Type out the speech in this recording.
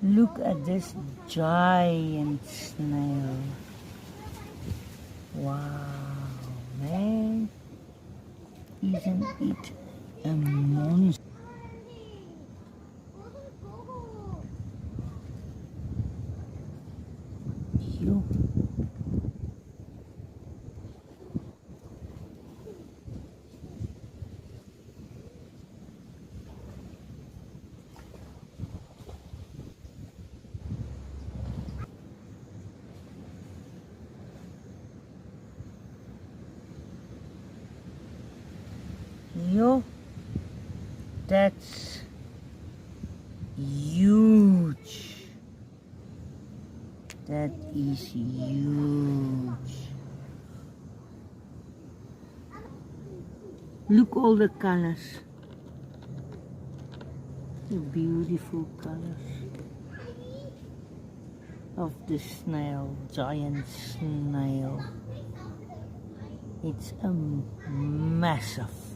Look at this giant snail. Wow, man. Isn't it a monster? Yo. Yo, that's huge. That is huge. Look all the colors. The beautiful colors of the snail, giant snail. It's a massive